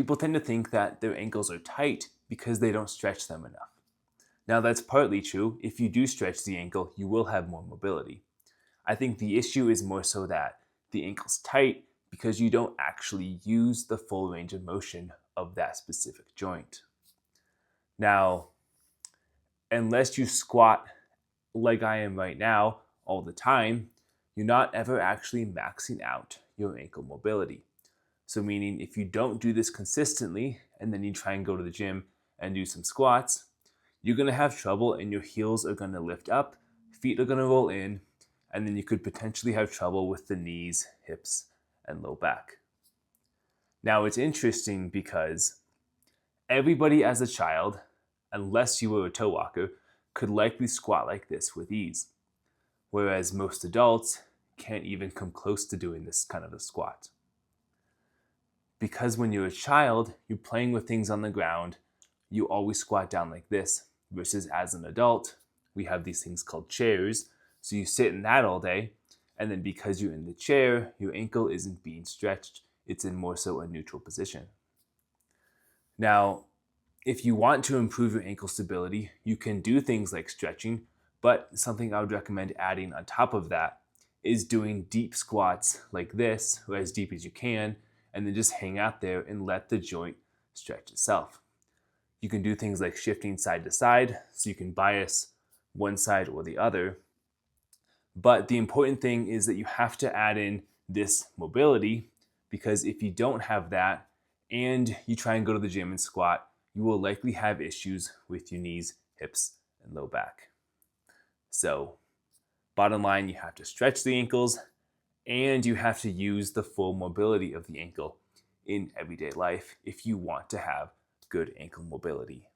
people tend to think that their ankles are tight because they don't stretch them enough. Now, that's partly true. If you do stretch the ankle, you will have more mobility. I think the issue is more so that the ankle's tight because you don't actually use the full range of motion of that specific joint. Now, unless you squat like I am right now all the time, you're not ever actually maxing out your ankle mobility. So, meaning if you don't do this consistently and then you try and go to the gym and do some squats, you're going to have trouble and your heels are going to lift up, feet are going to roll in, and then you could potentially have trouble with the knees, hips, and low back. Now, it's interesting because everybody as a child, unless you were a toe walker, could likely squat like this with ease, whereas most adults can't even come close to doing this kind of a squat. Because when you're a child, you're playing with things on the ground, you always squat down like this, versus as an adult, we have these things called chairs, so you sit in that all day, and then because you're in the chair, your ankle isn't being stretched, it's in more so a neutral position. Now, if you want to improve your ankle stability, you can do things like stretching, but something I would recommend adding on top of that is doing deep squats like this, or as deep as you can, and then just hang out there and let the joint stretch itself. You can do things like shifting side to side, so you can bias one side or the other. But the important thing is that you have to add in this mobility, because if you don't have that and you try and go to the gym and squat, you will likely have issues with your knees, hips, and low back. So, bottom line, you have to stretch the ankles and you have to use the full mobility of the ankle in everyday life if you want to have good ankle mobility.